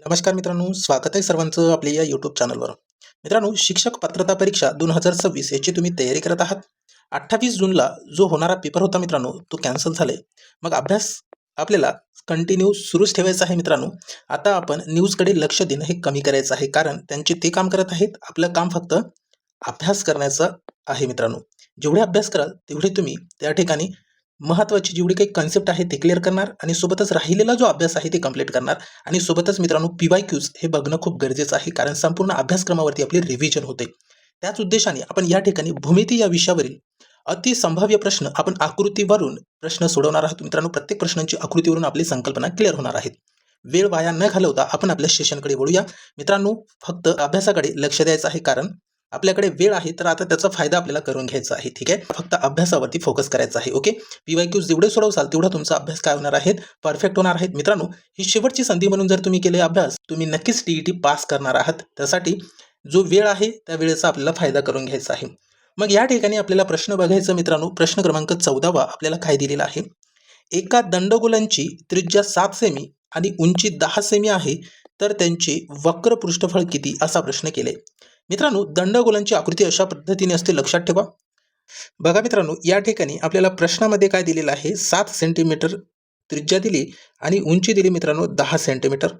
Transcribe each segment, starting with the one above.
नमस्कार मित्रांनो, स्वागत आहे सर्वांचं आपल्या या यूट्यूब चॅनलवर. मित्रांनो, शिक्षक पात्रता परीक्षा 2026 याची तुम्ही तयारी करत आहात. 28 जूनला जो होणारा पेपर होता मित्रांनो, तो कॅन्सल झालाय. मग अभ्यास आपल्याला कंटिन्यू सुरूच ठेवायचा आहे मित्रांनो. आता आपण न्यूजकडे लक्ष देणं हे कमी करायचं आहे, कारण त्यांचे ते काम करत आहेत, आपलं काम फक्त अभ्यास करण्याचं आहे मित्रांनो. जेवढे अभ्यास कराल तेवढे तुम्ही त्या ठिकाणी महत्त्वाची जेवढी काही कन्सेप्ट आहे ते क्लिअर करणार आणि सोबतच राहिलेला जो अभ्यास आहे ते कंप्लीट करणार. आणि सोबतच मित्रांनो, PYQs हे बघणं खूप गरजेचं आहे, कारण संपूर्ण अभ्यासक्रमावरती आपली रिव्हिजन होते. त्याच उद्देशाने आपण या ठिकाणी भूमिती या विषयावरील अतिसंभाव्य प्रश्न आपण आकृतीवरून प्रश्न सोडवणार आहोत मित्रांनो. प्रत्येक प्रश्नांची आकृतीवरून आपली संकल्पना क्लिअर होणार आहेत. वेळ वाया न घालवता आपण आपल्या सेशनकडे वळूया मित्रांनो. फक्त अभ्यासाकडे लक्ष द्यायचं आहे, कारण आपल्याकडे वेळ आहे, तर आता त्याचा फायदा आपल्याला करून घ्यायचा आहे. ठीक आहे, फक्त अभ्यासावरती फोकस करायचा आहे. ओके, PYQs जेवढे सोडवसाल तेवढा तुमचा अभ्यास काय होणार आहे, परफेक्ट होणार आहेत मित्रांनो. ही शेवटची संधी म्हणून जर तुम्ही केले अभ्यास, तुम्ही नक्कीच TET पास करणार आहात. त्यासाठी जो वेळ आहे त्या वेळेचा आपल्याला फायदा करून घ्यायचा आहे. मग या ठिकाणी आपल्याला प्रश्न बघायचा मित्रांनो. प्रश्न क्रमांक 14 आपल्याला काय दिलेला आहे. एका दंडगोलांची त्रिज्या 7 सेमी आणि उंची 10 सेमी आहे, तर त्यांचे वक्र पृष्ठफळ किती, असा प्रश्न केलाय मित्रांनो. दंडगोलांची आकृती अशा पद्धतीने असते, लक्षात ठेवा. बघा मित्रांनो, या ठिकाणी आपल्याला प्रश्नामध्ये काय दिलेलं आहे, 7 सेंटीमीटर त्रिज्या दिली आणि उंची दिली मित्रांनो 10 सेंटीमीटर.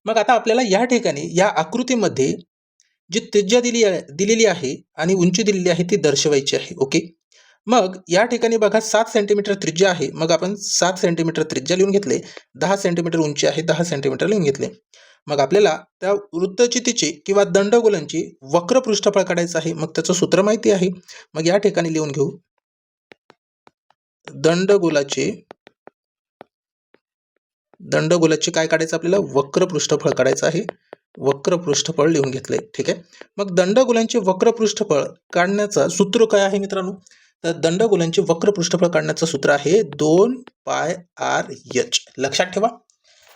मग आता आपल्याला या ठिकाणी या आकृतीमध्ये जी त्रिज्या दिलेली आहे आणि उंची दिलेली आहे ती दर्शवायची आहे. ओके, मग या ठिकाणी बघा 7 सेंटीमीटर त्रिज्या आहे, मग आपण 7 सेंटीमीटर त्रिज्या लिहून घेतले. 10 सेंटीमीटर उंची आहे, 10 सेंटीमीटर लिहून घेतले. मग आपल्याला त्या वृत्तचितीचे किंवा दंडगोलांची वक्र पृष्ठफळ काढायचं आहे. मग त्याचं सूत्र माहिती आहे, मग या ठिकाणी लिहून घेऊ. दंडगोलाचे काय काढायचं आपल्याला, वक्र पृष्ठफळ काढायचं आहे. वक्र पृष्ठफळ लिहून घेतले. ठीक आहे, मग दंडगोलांचे वक्र पृष्ठफळ काढण्याचं सूत्र काय आहे मित्रांनो, तर दंडगोलांचे वक्र पृष्ठफळ काढण्याचं सूत्र आहे 2πr/h. लक्षात ठेवा.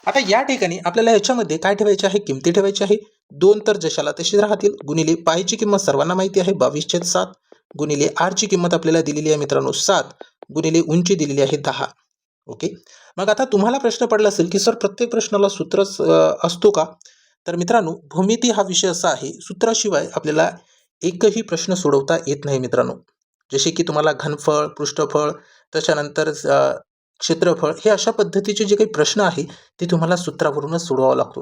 आता या ठिकाणी आपल्याला याच्यामध्ये काय ठेवायचे आहे, किमती ठेवायची आहे. 2 तर जशाला तशीच राहतील, गुणिले पायची किंमत सर्वांना माहिती आहे 22/7, गुणिले r ची किंमत आपल्याला दिलेली आहे मित्रांनो 7, गुणिले उंची दिलेली आहे 10. ओके, मग आता तुम्हाला प्रश्न पडला असेल की सर प्रत्येक प्रश्नाला सूत्र असतो का, तर मित्रांनो भूमिती हा विषय असा आहे, सूत्राशिवाय आपल्याला एकही प्रश्न सोडवता येत नाही मित्रांनो. जसे की तुम्हाला घनफळ, पृष्ठफळ, त्याच्यानंतर क्षेत्रफळ, हे अशा पद्धतीचे जे काही प्रश्न आहे ते तुम्हाला सूत्रावरूनच सोडवावं लागतो.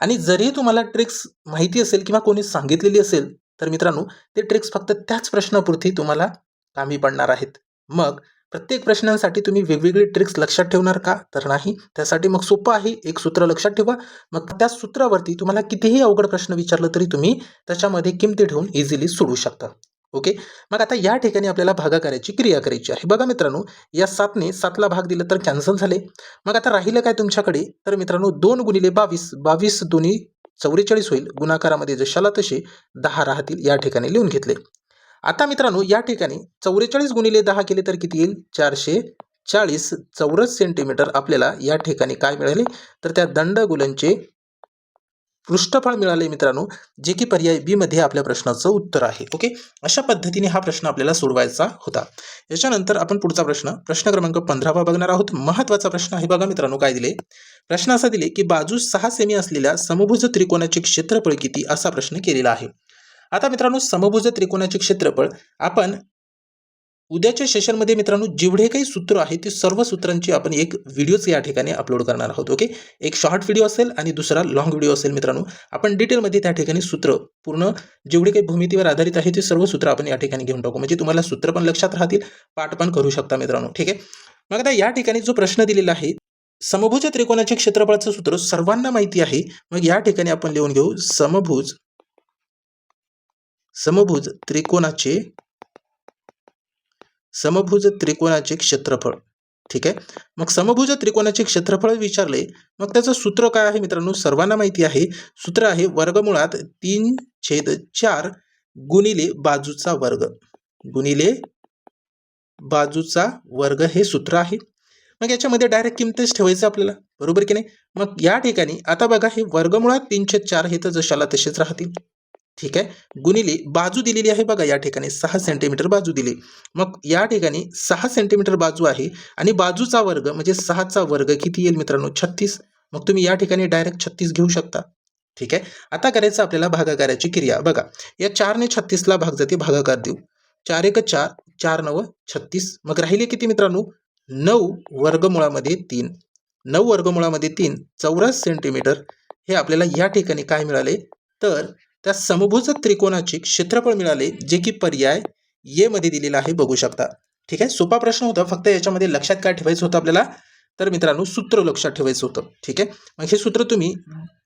आणि जरी तुम्हाला ट्रिक्स माहिती असेल किंवा कोणी सांगितलेली असेल, तर मित्रांनो ते ट्रिक्स फक्त त्याच प्रश्नापुरती तुम्हाला कामी पडणार आहेत. मग प्रत्येक प्रश्नांसाठी तुम्ही वेगवेगळी ट्रिक्स लक्षात ठेवणार का, तर नाही. त्यासाठी मग सोपं आहे, एक सूत्र लक्षात ठेवा. मग त्या सूत्रावरती तुम्हाला कितीही अवघड प्रश्न विचारलं तरी तुम्ही त्याच्यामध्ये किमती ठेवून इझिली सोडवू शकता. ओके, मग आता या ठिकाणी आपल्याला भागाकाराची क्रिया करायची आहे. बघा मित्रांनो, या 7ने 7ला भाग दिला तर कॅन्सल झाले. मग आता राहिलं काय तुमच्याकडे, तर मित्रांनो 2 गुणिले 22, 22 दोन्ही 44 होईल. गुणाकारामध्ये जशाला तसे 10 राहतील, या ठिकाणी लिहून घेतले. आता मित्रांनो या ठिकाणी 44 गुणिले 10 केले तर किती येईल, 440 चौरस सेंटीमीटर आपल्याला या ठिकाणी काय मिळाले, तर त्या दंडगोलांचे पृष्ठफळ मिळाले मित्रांनो, जे की पर्याय बी मध्ये आपल्या प्रश्नाचं उत्तर आहे. ओके, अशा पद्धतीने हा प्रश्न आपल्याला सोडवायचा होता. याच्यानंतर आपण पुढचा प्रश्न क्रमांक 15 बघणार आहोत. महत्त्वाचा प्रश्न आहे. बघा मित्रांनो काय दिले, प्रश्न असा दिले की बाजू 6 सेमी असलेल्या समभुज त्रिकोणाचे क्षेत्रफळ किती, असा प्रश्न केलेला आहे. आता मित्रांनो समभुज त्रिकोणाचे क्षेत्रफळ आपण उद्याच्या सेशनमध्ये मित्रांनो जेवढे काही सूत्र आहे ते सर्व सूत्रांची आपण एक व्हिडिओच या ठिकाणी अपलोड करणार आहोत. ओके, एक शॉर्ट व्हिडिओ असेल आणि दुसरा लॉंग व्हिडिओ असेल मित्रांनो. आपण डिटेलमध्ये त्या ठिकाणी सूत्र पूर्ण जेवढे काही भूमितीवर आधारित आहे ते सर्व सूत्र आपण या ठिकाणी घेऊन टाकू, म्हणजे तुम्हाला सूत्र पण लक्षात राहतील, पाठ पण करू शकता मित्रांनो. ठीक आहे, मग आता या ठिकाणी जो प्रश्न दिलेला आहे, समभुज त्रिकोणाचे क्षेत्रफळाचं सूत्र सर्वांना माहिती आहे. मग या ठिकाणी आपण लिहून घेऊ समभुज त्रिकोणाचे क्षेत्रफळ. ठीक आहे, मग समभुज त्रिकोणाचे क्षेत्रफळ विचारले, मग त्याचं सूत्र काय आहे मित्रांनो, सर्वांना माहिती आहे. सूत्र आहे वर्गमुळात 3/4 गुणिले बाजूचा वर्ग हे सूत्र आहे. मग याच्यामध्ये डायरेक्ट किमतीच ठेवायचं आपल्याला, बरोबर की नाही. मग या ठिकाणी आता बघा, हे वर्गमुळात 3/4 हे तर जशाला तसेच राहतील. ठीक आहे, गुणिले बाजू दिलेली आहे बघा, या ठिकाणी 6 सेंटीमीटर बाजू दिली. मग या ठिकाणी 6 सेंटीमीटर बाजू आहे आणि बाजूचा वर्ग म्हणजे 6चा वर्ग किती येईल मित्रांनो, 36. मग तुम्ही या ठिकाणी डायरेक्ट 36 घेऊ शकता. ठीक आहे. आता करायचं आपल्याला भागाकाराची क्रिया. बघा, या 4ने 36ला भाग जाते, भागाकार देऊ. 4 एक 4, 4 9 36. मग राहिले किती मित्रांनो? 9 वर्गमुळामध्ये 3. 9 वर्गमुळामध्ये 3 चौरस सेंटीमीटर. हे आपल्याला या ठिकाणी काय मिळाले? तर त्या समभुज त्रिकोणाचे क्षेत्रफळ मिळाले, जे की पर्याय ए मध्ये दिलेला आहे, बघू शकता. ठीक आहे. सोपा प्रश्न होता. फक्त याच्यामध्ये लक्षात काय ठेवायचं होतं आपल्याला? तर मित्रांनो, सूत्र लक्षात ठेवायचं होतं. ठीक आहे. मग हे सूत्र तुम्ही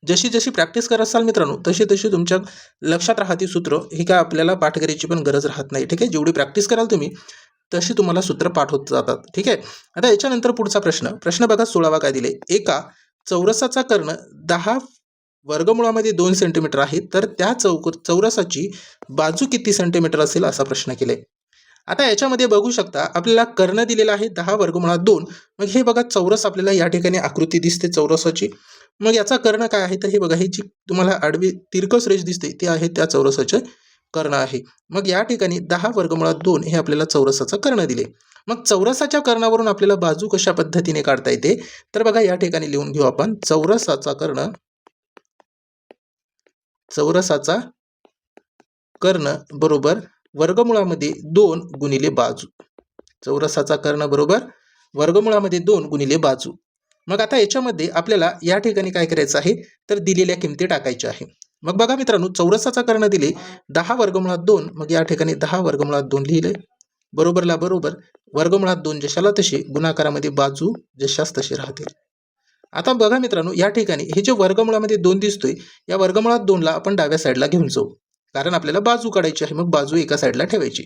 जशी जशी प्रॅक्टिस करत असाल मित्रांनो, तशी तशी तुमच्या लक्षात राहते सूत्र. हे काय आपल्याला पाठ करायची पण गरज राहत नाही. ठीक आहे. जेवढी प्रॅक्टिस कराल तुम्ही तशी तुम्हाला सूत्र पाठ होत जातात. ठीक आहे. आता याच्यानंतर पुढचा प्रश्न बघा, 16वा काय दिले? एका चौरसाचा कर्ण 10 वर्गमुळामध्ये 2 सेंटीमीटर आहे, तर त्या चौरसाची बाजू किती सेंटीमीटर असेल, असा प्रश्न केले. आता याच्यामध्ये बघू शकता आपल्याला कर्ण दिलेला आहे 10 वर्गमुळात 2. मग हे बघा, चौरस आपल्याला या ठिकाणी आकृती दिसते चौरसाची. मग याचा कर्ण काय आहे? तर हे बघा, ही जी तुम्हाला आडवी तिरकस रेष दिसते ती आहे त्या चौरसाचे कर्ण आहे. मग या ठिकाणी 10 वर्गमुळात 2 हे आपल्याला चौरसाचा कर्ण दिले. मग चौरसाच्या कर्णावरून आपल्याला बाजू कशा पद्धतीने काढता येते? तर बघा, या ठिकाणी लिहून घेऊ आपण. चौरसाचा कर्ण बरोबर वर्गमुळामध्ये 2 गुणिले बाजू. चौरसाचा कर्ण बरोबर वर्गमुळामध्ये 2 गुणिले बाजू. मग आता याच्यामध्ये आपल्याला या ठिकाणी काय करायचं आहे? तर दिलेल्या किमती टाकायच्या आहे. मग बघा मित्रांनो, चौरसाचा कर्ण दिले 10 वर्गमुळात 2. मग या ठिकाणी 10 वर्गमुळात 2 लिहिले. बरोबरला बरोबर, वर्गमुळात 2 जशाला तसे, गुणाकारामध्ये बाजू जशास तसे राहतील. आता बघा मित्रांनो, या ठिकाणी हे जे वर्गमुळामध्ये 2 दिसतोय, या वर्गमुळात 2ला आपण डाव्या साईडला घेऊन जाऊ, कारण आपल्याला बाजू काढायची आहे. मग बाजू एका साईडला ठेवायची.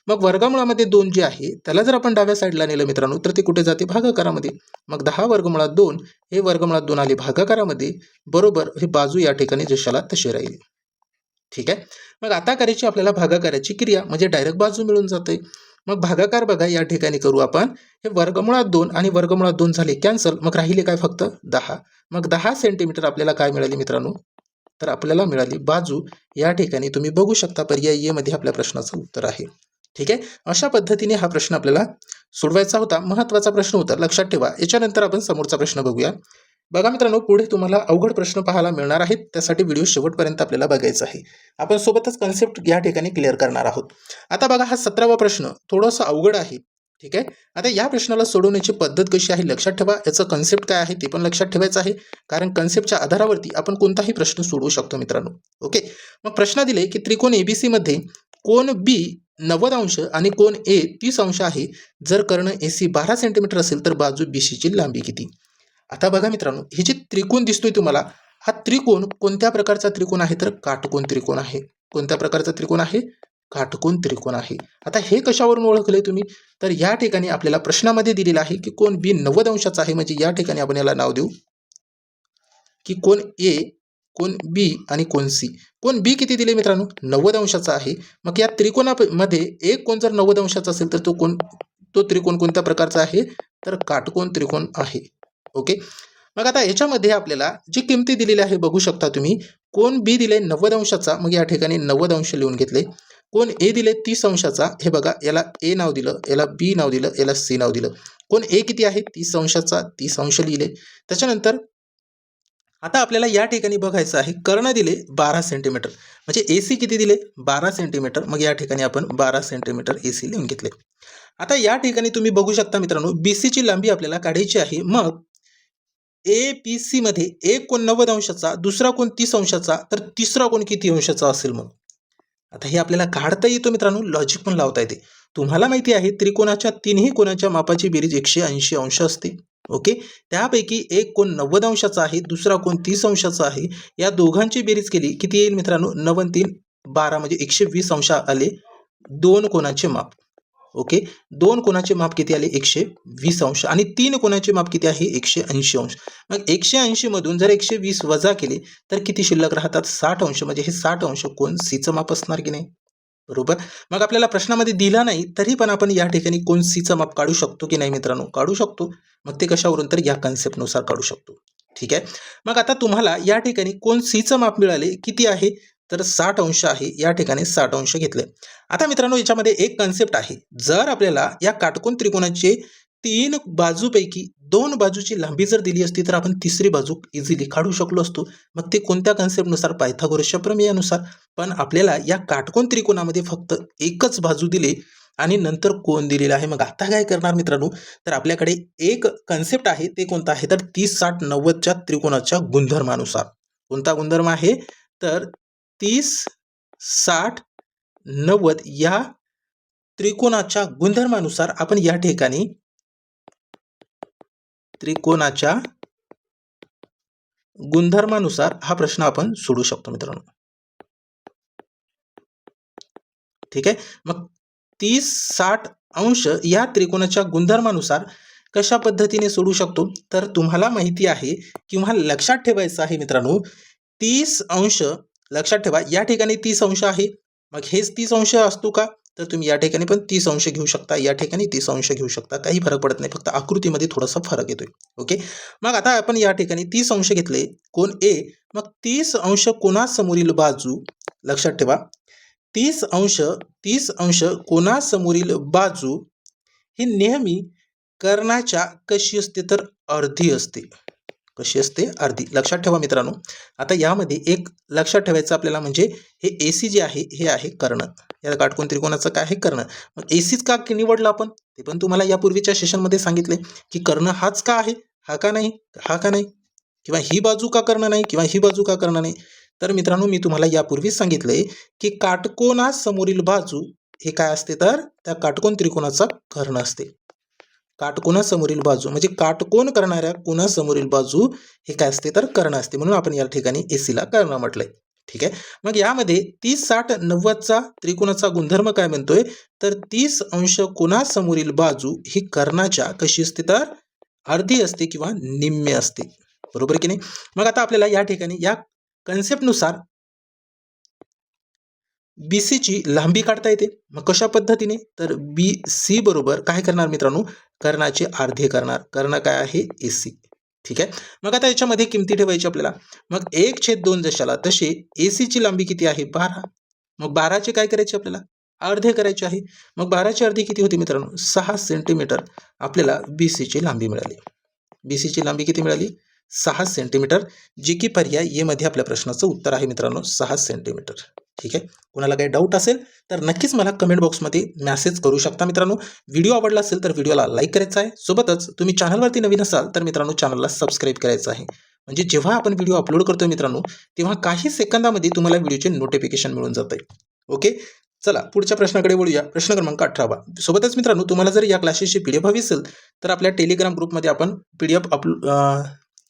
मग वर्गमुळामध्ये 2 जे आहे त्याला जर आपण डाव्या साईडला नेलं मित्रांनो, तर ते कुठे जाते? भागाकारामध्ये. मग 10 वर्गमुळात 2 हे वर्गमुळात 2 आले भागाकारामध्ये. बरोबर, ही बाजू या ठिकाणी जशाला तशी राहील. ठीक आहे. मग आता करायची आपल्याला भागाकाराची क्रिया, म्हणजे डायरेक्ट बाजू मिळून जाते. मग भागाकार बघा, या ठिकाणी करू आपण. हे वर्गमुळात 2 आणि वर्गमुळात 2 झाले कॅन्सल. मग राहिले काय? फक्त 10. मग 10 सेंटीमीटर आपल्याला काय मिळाली मित्रांनो? तर आपल्याला मिळाली बाजू. या ठिकाणी तुम्ही बघू शकता, पर्याय ए मध्ये आपल्या प्रश्नाचं उत्तर आहे. ठीक आहे. अशा पद्धतीने हा प्रश्न आपल्याला सोडवायचा होता. महत्त्वाचा प्रश्न होता, लक्षात ठेवा. याच्यानंतर आपण समोरचा प्रश्न बघूया. बघा मित्रांनो, पुढे तुम्हाला अवघड प्रश्न पाहायला मिळणार आहेत. त्यासाठी व्हिडिओ शेवटपर्यंत आपल्याला बघायचा आहे. आपण सोबतच कन्सेप्ट या ठिकाणी क्लिअर करणार आहोत. आता बघा, हा 17वा प्रश्न थोडासा अवघड आहे. ठीक आहे. आता या प्रश्नाला सोडवण्याची पद्धत कशी आहे लक्षात ठेवा. याचं कन्सेप्ट काय आहे ते पण लक्षात ठेवायचं आहे, कारण कन्सेप्टच्या आधारावरती आपण कोणताही प्रश्न सोडवू शकतो मित्रांनो. ओके. मग प्रश्न दिले की त्रिकोण एबीसी मध्ये कोण बी 90 अंश आणि कोण ए 30 अंश आहे. जर कर्ण एसी 12 सेंटीमीटर असेल तर बाजू बीसीची लांबी किती? आता बघा मित्रांनो, हे जे त्रिकोण दिसतोय तुम्हाला, हा त्रिकोण कोणत्या प्रकारचा त्रिकोण आहे? तर काटकोन त्रिकोण आहे. कोणत्या प्रकारचा त्रिकोण आहे? काटकोन त्रिकोण आहे. आता हे कशावरून ओळखले तुम्ही? तर या ठिकाणी आपल्याला प्रश्नामध्ये दिलेलं आहे की कोण बी 90 अंशाचा आहे. म्हणजे या ठिकाणी आपण याला नाव देऊ की कोण ए, कोण बी आणि कोण सी. कोण बी किती दिले मित्रांनो? 90 अंशाचा आहे. मग या त्रिकोणामध्ये एक कोण जर 90 अंशाचा असेल तर तो त्रिकोण कोणत्या प्रकारचा आहे? तर काटकोन त्रिकोण आहे. ओके. मग आता याच्यामध्ये आपल्याला जी किमती दिलेली आहे बघू शकता तुम्ही. कोण बी दिले 90 अंशाचा, मग या ठिकाणी 90 अंश लिहून घेतले. कोण ए दिले 30 अंशाचा, हे बघा, याला ए नाव दिलं, याला बी नाव दिलं, याला सी नाव दिलं. कोण ए किती आहे? 30 अंशाचा, 30 अंश लिहिले. त्याच्यानंतर आता आपल्याला या ठिकाणी बघायचं आहे, कर्ण दिले 12 सेंटीमीटर, म्हणजे एसी किती दिले? 12 सेंटीमीटर. मग या ठिकाणी आपण 12 सेंटीमीटर एसी लिहून घेतले. आता या ठिकाणी तुम्ही बघू शकता मित्रांनो, बीसीची लांबी आपल्याला काढायची आहे. मग ए बी सी मध्ये एक कोण 90 अंशाचा, दुसरा कोण 30 अंशाचा, तर तिसरा कोण किती अंशाचा असेल? मग आता हे आपल्याला काढता येतं मित्रांनो, लॉजिक पण लावता येते. तुम्हाला माहिती आहे त्रिकोणाच्या तिन्ही कोणाच्या मापाची बेरीज 180 अंश असते. ओके. त्यापैकी एक कोण 90 अंशाचा आहे, दुसरा कोण 30 अंशाचा आहे. या दोघांची बेरीज केली किती येईल मित्रांनो? 9 आणि 3 12, म्हणजे 120 अंश आले दोन कोणाचे माप. ओके. दोन कोणाचे माप किती आले? 120 अंश. आणि तीन कोणाचे माप किती आहे? 180 अंश. मग 180 मधून जर 120 वजा केले तर किती शिल्लक राहतात? 60 अंश. म्हणजे हे 60 अंश कोण सीचं माप असणार की नाही? बरोबर. मग आपल्याला प्रश्नामध्ये दिला नाही तरी पण आपण या ठिकाणी कोण सीचं माप काढू शकतो की नाही मित्रांनो? काढू शकतो. मग ते कशावरून? तर या कन्सेप्टनुसार काढू शकतो. ठीक आहे. मग आता तुम्हाला या ठिकाणी कोण सीचं माप मिळाले किती आहे? तर 60 अंश आहे. या ठिकाणी 60 अंश घेतले. आता मित्रांनो, याच्यामध्ये एक कन्सेप्ट आहे. जर आपल्याला या काटकोन त्रिकोणाचे 3 बाजूपैकी दोन बाजूची लांबी जर दिली असती तर आपण तिसरी बाजू इझिली काढू शकलो असतो. मग ते कोणत्या कन्सेप्टनुसार? पायथागोरसच्या प्रमेयानुसार. पण आपल्याला या काटकोन त्रिकोणामध्ये फक्त एकच बाजू दिली आणि नंतर कोण दिलेला आहे. मग आता काय करणार मित्रांनो, तर आपल्याकडे एक कन्सेप्ट आहे, ते कोणतं आहे? तर 30-60-90च्या त्रिकोणाच्या गुणधर्मानुसार. कोणता गुणधर्म आहे? तर 30-60-90 या त्रिकोणाच्या गुणधर्मानुसार आपण या ठिकाणी त्रिकोणाच्या गुणधर्मानुसार हा प्रश्न आपण सोडू शकतो मित्रांनो. ठीक आहे. मग 30-60 या त्रिकोणाच्या गुणधर्मानुसार कशा पद्धतीने सोडू शकतो? तर तुम्हाला माहिती आहे किंवा लक्षात ठेवायचं आहे मित्रांनो, 30 लक्षात ठेवा, या ठिकाणी 30 आहे. मग हेच 30 असतो का? तर तुम्ही या ठिकाणी पण 30 घेऊ शकता, या ठिकाणी 30 घेऊ शकता, काही फरक पडत नाही, फक्त आकृतीमध्ये थोडासा फरक येतोय. ओके. मग आता आपण या ठिकाणी 30 घेतले, कोण ए. मग 30 कोणासमोरील बाजू, लक्षात ठेवा, 30 कोणासमोरील बाजू ही नेहमी कर्णाच्या कशी असते? तर अर्धी असते. कशी असते? अर्धी. लक्षात ठेवा मित्रांनो. आता यामध्ये एक लक्षात ठेवायचं आपल्याला, म्हणजे हे एसी जे आहे हे आहे कर्ण. या काटकोन त्रिकोणाचं काय आहे? कर्ण. मग एसीच का निवडलं आपण? ते पण तुम्हाला यापूर्वीच्या सेशनमध्ये सांगितले की कर्ण हाच का आहे, हा का नाही, हा का नाही, किंवा ही बाजू का कर्ण नाही, किंवा ही बाजू का कर्ण नाही. तर मित्रांनो, मी तुम्हाला यापूर्वीच सांगितले की काटकोनासमोरील बाजू हे काय असते? तर त्या काटकोन त्रिकोणाचा कर्ण असते. काटकोनासमोरील बाजू म्हणजे काटकोन करणाऱ्या कोणासमोरील बाजू हे काय असते? तर कर्ण असते. म्हणून आपण या ठिकाणी एसीला कर्ण म्हटलंय. ठीक आहे. मग यामध्ये 30-60-90चा त्रिकोणाचा गुणधर्म काय म्हणतोय? तर 30 कोणासमोरील बाजू ही कर्णाच्या कशी असते? तर अर्धी असते किंवा निम्मे असते. बरोबर की नाही? मग आता आपल्याला या ठिकाणी या कन्सेप्टनुसार BC ची लांबी काढता येते. मग कशा पद्धतीने? तर BC बरोबर काय करणार मित्रांनो? कर्णाचे अर्धे करणार. कर्ण काय आहे? AC. ठीक आहे. मग आता याच्यामध्ये किमती ठेवायची आपल्याला. मग 1/2 जशाला तसे AC ची लांबी किती आहे? 12. मग 12चे काय करायचे आपल्याला? अर्धे करायचे आहे. मग 12चे अर्धे किती होते मित्रांनो? 6 सेंटीमीटर आपल्याला BC ची लांबी मिळाली. BC ची लांबी किती मिळाली? 6 सेंटीमीटर, जे की पर्याय ए मध्ये आपल्या प्रश्नाचं उत्तर आहे मित्रांनो, 6 सेंटीमीटर. ठीक आहे. कोणाला काही डाऊट असेल तर नक्कीच मला कमेंट बॉक्समध्ये मेसेज करू शकता मित्रांनो. व्हिडिओ आवडला असेल तर व्हिडिओला लाईक करायचा आहे. सोबतच तुम्ही चॅनलवरती नवीन असाल तर मित्रांनो चॅनलला सबस्क्राईब करायचं आहे. म्हणजे जेव्हा आपण व्हिडिओ अपलोड करतोय मित्रांनो, तेव्हा काही सेकंदामध्ये तुम्हाला व्हिडिओचे नोटिफिकेशन मिळून जाते. ओके. चला पुढच्या प्रश्नाकडे वळूया. प्रश्न क्रमांक 18. सोबतच मित्रांनो, तुम्हाला जर या क्लासेसची PDF हवी असेल तर आपल्या टेलिग्राम ग्रुपमध्ये आपण PDF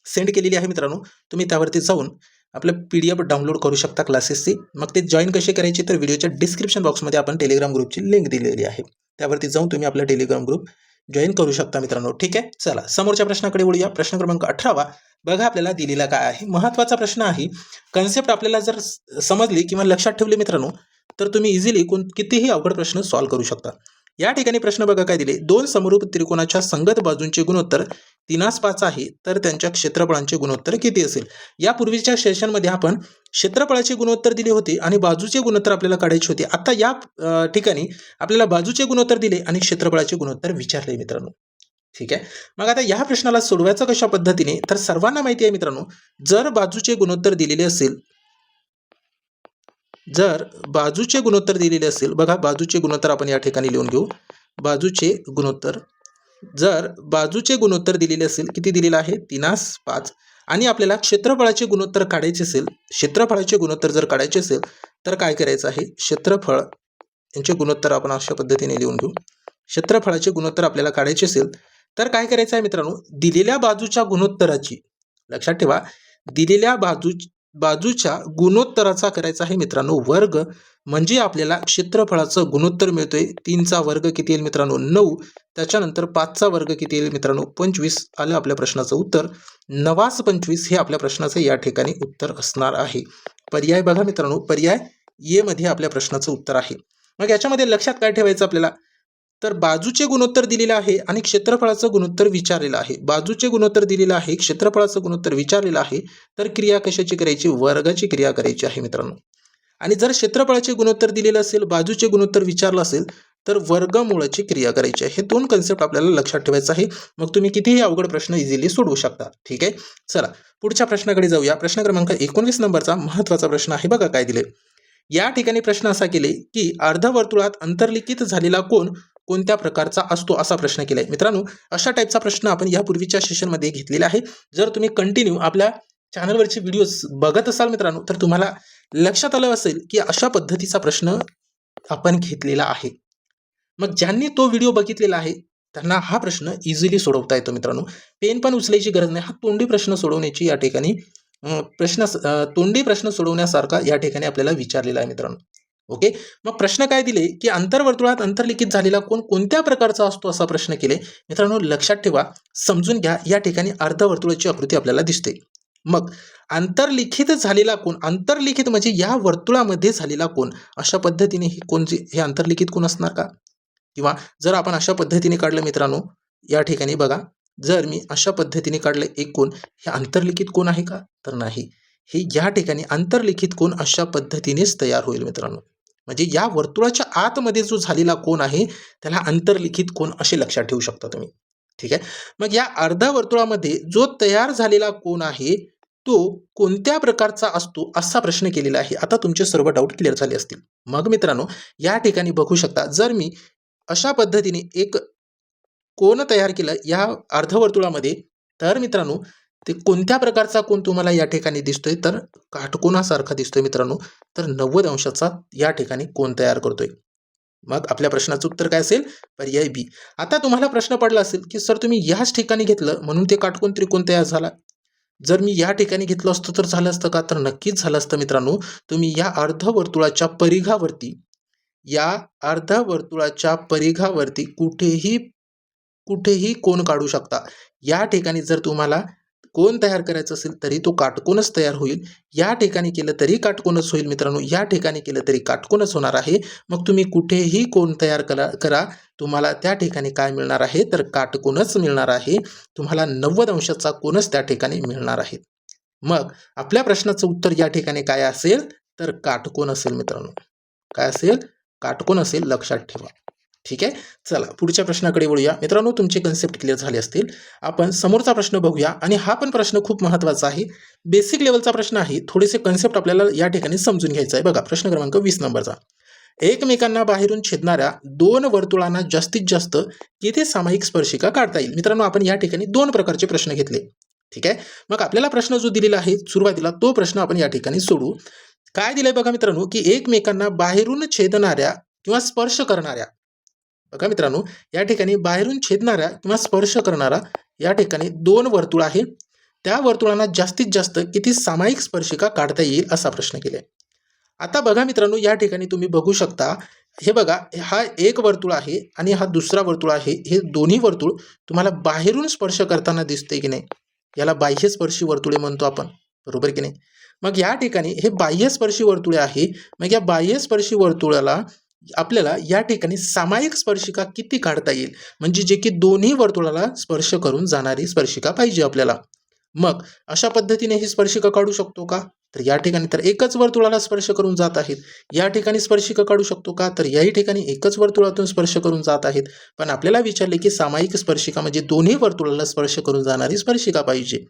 सेंड केलेली आहे मित्रांनो. तुम्ही त्यावरती जाऊन आपलं PDF डाउनलोड करू शकता क्लासेसची. मग ते जॉईन कसे करायचे? तर व्हिडिओच्या डिस्क्रिप्शन बॉक्समध्ये आपण टेलिग्राम ग्रुपची लिंक दिलेली आहे. त्यावरती जाऊन तुम्ही आपला टेलिग्राम ग्रुप जॉईन करू शकता मित्रांनो. ठीक आहे. चला समोरच्या प्रश्नाकडे वळूया. प्रश्न क्रमांक 18 बघा आपल्याला दिलेला काय आहे. महत्त्वाचा प्रश्न आहे. कन्सेप्ट आपल्याला जर समजली किंवा लक्षात ठेवली मित्रांनो, तर तुम्ही इझिली कितीही अवघड प्रश्न सॉल्व्ह करू शकता. या ठिकाणी प्रश्न बघा काय दिले. दोन समरूप त्रिकोणाच्या संगत बाजूंचे गुणोत्तर 3/5 आहे, तर त्यांच्या क्षेत्रफळांचे गुणोत्तर किती असेल? यापूर्वीच्या सेशनमध्ये आपण क्षेत्रफळाचे गुणोत्तर दिले होते आणि बाजूचे गुणोत्तर आपल्याला काढायचे होते. आता या ठिकाणी आपल्याला बाजूचे गुणोत्तर दिले आणि क्षेत्रफळाचे गुणोत्तर विचारले मित्रांनो. ठीक आहे. मग आता या प्रश्नाला सोडवायचं कशा पद्धतीने? तर सर्वांना माहिती आहे मित्रांनो, जर बाजूचे गुणोत्तर दिलेले असेल, जर बाजूचे गुणोत्तर दिलेले असेल, बघा बाजूचे गुणोत्तर आपण या ठिकाणी लिहून घेऊ. बाजूचे गुणोत्तर, जर बाजूचे गुणोत्तर दिलेले असेल, किती दिलेलं आहे? 3/5. आणि आपल्याला क्षेत्रफळाचे गुणोत्तर काढायचे असेल, क्षेत्रफळाचे गुणोत्तर जर काढायचे असेल तर काय करायचं आहे? क्षेत्रफळ यांचे गुणोत्तर आपण अशा पद्धतीने लिहून घेऊ. क्षेत्रफळाचे गुणोत्तर आपल्याला काढायचे असेल तर काय करायचं आहे मित्रांनो? दिलेल्या बाजूच्या गुणोत्तराची, लक्षात ठेवा, दिलेल्या बाजूच्या गुणोत्तराचा करायचा आहे मित्रांनो वर्ग. म्हणजे आपल्याला क्षेत्रफळाचं गुणोत्तर मिळतोय. 3चा वर्ग किती येईल मित्रांनो? 9. त्याच्यानंतर 5चा वर्ग किती येईल मित्रांनो? 25. आलं आपल्या प्रश्नाचं उत्तर. 9×25 हे आपल्या प्रश्नाचं या ठिकाणी उत्तर असणार आहे. पर्याय बघा मित्रांनो, पर्याय ए मध्ये आपल्या प्रश्नाचं उत्तर आहे. मग याच्यामध्ये लक्षात काय ठेवायचं आपल्याला? तर बाजूचे गुणोत्तर दिलेले आहे आणि क्षेत्रफळाचं गुणोत्तर विचारलेलं आहे. बाजूचे गुणोत्तर दिलेलं आहे, क्षेत्रफळाचं गुणोत्तर विचारलेलं आहे. तर क्रिया कशाची करायची? वर्गाची क्रिया करायची आहे मित्रांनो. आणि जर क्षेत्रफळाचे गुणोत्तर दिलेलं असेल, बाजूचे गुणोत्तर विचारलं असेल, तर वर्गमूळाची क्रिया करायची आहे. हे दोन कन्सेप्ट आपल्याला लक्षात ठेवायचं आहे. मग तुम्ही कितीही अवघड प्रश्न इझिली सोडवू शकता. ठीक आहे, चला पुढच्या प्रश्नाकडे जाऊया. प्रश्न क्रमांक 19 नंबरचा महत्त्वाचा प्रश्न आहे. बघा काय दिले. या ठिकाणी प्रश्न असा केले की अर्धवर्तुळात अंतर्लिखित झालेला कोन कोणत्या प्रकारचा असतो, असा प्रश्न केलाय. मित्रांनो, अशा टाईपचा प्रश्न आपण यापूर्वीच्या सेशनमध्ये घेतलेला आहे. जर तुम्ही कंटिन्यू आपल्या चॅनलवरचे व्हिडिओज बघत असाल मित्रांनो, तर तुम्हाला लक्षात आलं असेल की अशा पद्धतीचा प्रश्न आपण घेतलेला आहे. मग ज्यांनी तो व्हिडिओ बघितलेला आहे त्यांना हा प्रश्न इझिली सोडवता येतो मित्रांनो. पेन पण उचलायची गरज नाही. हा तोंडी प्रश्न सोडवण्याची या ठिकाणी तोंडी प्रश्न सोडवण्यासारखा या ठिकाणी आपल्याला विचारलेला आहे मित्रांनो. ओके, मग प्रश्न काय दिले की अंतर्वर्तुळात अंतर्लिखित झालेला कोन कोणत्या प्रकारचा असतो, असा प्रश्न केले. मित्रांनो लक्षात ठेवा, समजून घ्या. या ठिकाणी अर्धवर्तुळाची आकृती आपल्याला दिसते. मग अंतर्लिखित झालेला कोन, अंतर्लिखित म्हणजे या वर्तुळामध्ये झालेला कोन, अशा पद्धतीने हे अंतर्लिखित कोन असणार का? किंवा जर आपण अशा पद्धतीने काढलं मित्रांनो, या ठिकाणी बघा, जर मी अशा पद्धतीने काढलं एक कोन, हे अंतर्लिखित कोन आहे का? तर नाही. हे या ठिकाणी अंतर्लिखित कोन अशा पद्धतीनेच तयार होईल मित्रांनो. म्हणजे या वर्तुळाच्या आतमध्ये जो झालेला कोन आहे त्याला अंतर्लिखित कोन असे लक्षात ठेवू शकता तुम्ही. ठीक आहे, मग या अर्धवर्तुळामध्ये जो तयार झालेला कोन आहे तो कोणत्या प्रकारचा असतो, असा प्रश्न केलेला आहे. आता तुमचे सर्व डाऊट क्लिअर झाले असतील. मग मित्रांनो, या ठिकाणी बघू शकता, जर मी अशा पद्धतीने एक कोन तयार केलं या अर्धवर्तुळामध्ये, तर मित्रांनो ते कोणत्या प्रकारचा कोन तुम्हाला या ठिकाणी दिसतोय, तर काटकोनासारखा दिसतोय मित्रांनो. तर 90 अंशाचा या ठिकाणी कोन तयार करतोय. मग आपल्या प्रश्नाचं उत्तर काय असेल? पर्याय बी. आता तुम्हाला प्रश्न पडला असेल की सर तुम्ही याच ठिकाणी घेतलं म्हणून ते काटकोन त्रिकोण तयार झाला. जर मी या ठिकाणी घेतलं असतं तर झालं असतं का? तर नक्कीच झालं असतं मित्रांनो. तुम्ही या अर्धवर्तुळाच्या परिघावरती कुठेही कोन काढू शकता. या ठिकाणी जर तुम्हाला कोन तयार करायचं असेल तरी तो काटकोनच तयार होईल. या ठिकाणी केलं तरी काटकोनच होईल मित्रांनो. या ठिकाणी केलं तरी काटकोनच होणार आहे. मग तुम्ही कुठेही कोन तयार करा, तुम्हाला त्या ठिकाणी काय मिळणार आहे? तर काटकोनच मिळणार आहे. तुम्हाला 90 अंशाचा कोनच त्या ठिकाणी मिळणार आहे. मग आपल्या प्रश्नाचं उत्तर या ठिकाणी काय असेल? तर काटकोन असेल मित्रांनो. काय असेल? काटकोन असेल, लक्षात ठेवा. ठीक आहे, चला पुढच्या प्रश्नाकडे वळूया. मित्रांनो, तुमचे कन्सेप्ट क्लिअर झाले असतील. आपण समोरचा प्रश्न बघूया आणि हा पण प्रश्न खूप महत्त्वाचा आहे. बेसिक लेवलचा प्रश्न आहे. थोडेसे कन्सेप्ट आपल्याला या ठिकाणी समजून घ्यायचा आहे. बघा प्रश्न क्रमांक 20 नंबरचा. एकमेकांना बाहेरून छेदणाऱ्या दोन वर्तुळांना जास्तीत जास्त किती सामायिक स्पर्शिका काढता येईल? मित्रांनो, आपण या ठिकाणी दोन प्रकारचे प्रश्न घेतले. ठीक आहे, मग आपल्याला प्रश्न जो दिलेला आहे सुरुवातीला, तो प्रश्न आपण या ठिकाणी सोडू. काय दिलंय बघा मित्रांनो, की एकमेकांना बाहेरून छेदणाऱ्या किंवा स्पर्श करणाऱ्या, बघा मित्रांनो, या ठिकाणी बाहेरून छेदणाऱ्या किंवा स्पर्श करणारा या ठिकाणी दोन वर्तुळ आहे. त्या वर्तुळांना जास्तीत जास्त किती सामायिक स्पर्शिका काढता येईल, असा प्रश्न केलाय. आता बघा मित्रांनो, या ठिकाणी तुम्ही बघू शकता, हे बघा, हा एक वर्तुळ आहे आणि हा दुसरा वर्तुळ आहे. हे दोन्ही वर्तुळ तुम्हाला बाहेरून स्पर्श करताना दिसते की नाही? याला बाह्यस्पर्शी वर्तुळे म्हणतो आपण, बरोबर की नाही? मग या ठिकाणी हे बाह्यस्पर्शी वर्तुळे आहे. मग या बाह्यस्पर्शी वर्तुळाला आपल्याला या ठिकाणी सामायिक स्पर्शिका किती काढता येईल? म्हणजे जे की दोन्ही वर्तुळाला स्पर्श करून जाणारी स्पर्शिका पाहिजे आपल्याला. मग अशा पद्धतीने ही स्पर्शिका काढू शकतो का? तर या ठिकाणी तर एकच वर्तुळाला स्पर्श करून जात आहेत. या ठिकाणी स्पर्शिका काढू शकतो का? तर याही ठिकाणी एकच वर्तुळातून स्पर्श करून जात आहेत. पण आपल्याला विचारले की सामायिक स्पर्शिका म्हणजे दोन्ही वर्तुळाला स्पर्श करून जाणारी स्पर्शिका पाहिजे.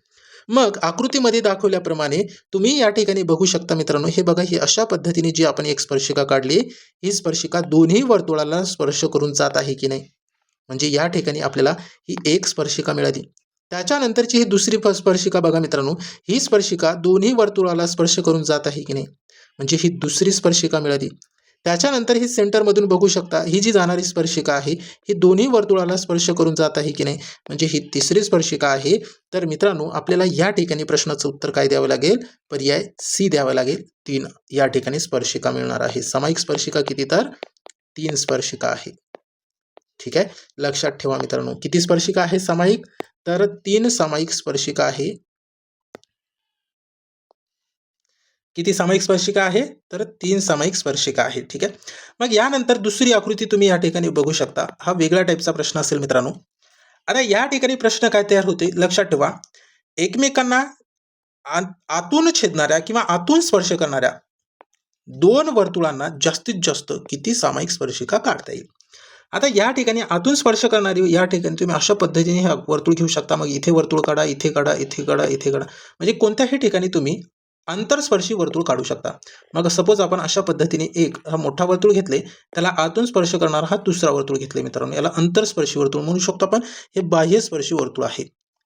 मग आकृतीमध्ये दाखवल्याप्रमाणे तुम्ही या ठिकाणी बघू शकता मित्रांनो, हे बघा, ही अशा पद्धतीने जी आपण एक स्पर्शिका काढली, ही स्पर्शिका दोन्ही वर्तुळाला स्पर्श करून जात आहे की नाही? म्हणजे या ठिकाणी आपल्याला ही एक स्पर्शिका मिळाली. त्याच्यानंतरची ही दुसरी स्पर्शिका बघा मित्रांनो, ही स्पर्शिका दोन्ही वर्तुळाला स्पर्श करून जात आहे की नाही? म्हणजे ही दुसरी स्पर्शिका मिळाली. त्याच्यानंतर ही सेंटरमधून बघू शकता, ही जी जाणारी स्पर्शिका आहे ही दोन्ही वर्तुळाला स्पर्श करून जात आहे की नाही? म्हणजे ही तिसरी स्पर्शिका आहे. तर मित्रांनो, आपल्याला या ठिकाणी प्रश्नाचं उत्तर काय द्यावं लागेल? पर्याय सी द्यावं लागेल. 3 या ठिकाणी स्पर्शिका मिळणार आहे. सामायिक स्पर्शिका किती? तर 3 स्पर्शिका आहे. ठीक आहे, लक्षात ठेवा मित्रांनो, किती स्पर्शिका आहे सामायिक? तर 3 सामायिक स्पर्शिका आहे. किती सामायिक स्पर्शिका आहे? तर 3 सामायिक स्पर्शिका आहे. ठीक आहे, मग यानंतर दुसरी आकृती तुम्ही या ठिकाणी बघू शकता. हा वेगळ्या टाईपचा प्रश्न असेल मित्रांनो. आता या ठिकाणी प्रश्न काय तयार होते? लक्षात ठेवा, एकमेकांना आतून छेदणाऱ्या किंवा आतून स्पर्श करणाऱ्या दोन वर्तुळांना जास्तीत जास्त किती सामायिक स्पर्शिका काढता येईल? आता या ठिकाणी आतून स्पर्श करणारी या ठिकाणी तुम्ही अशा पद्धतीने हे वर्तुळ घेऊ शकता. मग इथे वर्तुळ काढा, इथे काढा, इथे काढा, इथे काढा. म्हणजे कोणत्याही ठिकाणी तुम्ही अंतरस्पर्शी वर्तुळ काढू शकता. मग सपोज आपण अशा पद्धतीने एक हा मोठा वर्तुळ घेतले, त्याला आतून स्पर्श करणारा हा दुसरा वर्तुळ घेतले मित्रांनो. याला अंतरस्पर्शी वर्तुळ म्हणू शकतो आपण. हे बाह्यस्पर्शी वर्तुळ आहे.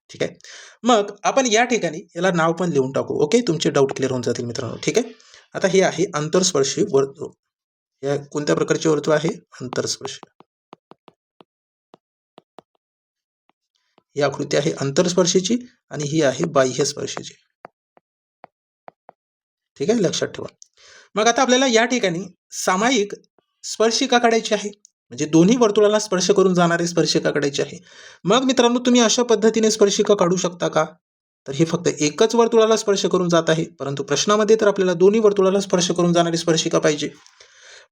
ठीक आहे. मग आपण या ठिकाणी याला नाव पण लिहून टाकू. ओके, तुमचे डाऊट क्लिअर होऊन जातील मित्रांनो. ठीक आहे. आता हे आहे अंतरस्पर्शी वर्तुळ. या कोणत्या प्रकारचे वर्तुळ आहे? अंतरस्पर्शी. ही आकृती आहे अंतरस्पर्शीची आणि ही आहे बाह्यस्पर्शीची. ठीक आहे, लक्षात ठेवा. मग आता आपल्याला या ठिकाणी सामायिक स्पर्शिका काढायची आहे. म्हणजे दोन्ही वर्तुळाला स्पर्श करून जाणारी स्पर्शिका काढायची आहे. मग मित्रांनो तुम्ही अशा पद्धतीने स्पर्शिका काढू शकता का? तर हे फक्त एकच वर्तुळाला स्पर्श करून जात आहे, परंतु प्रश्नामध्ये तर आपल्याला दोन्ही वर्तुळाला स्पर्श करून जाणारी स्पर्शिका पाहिजे.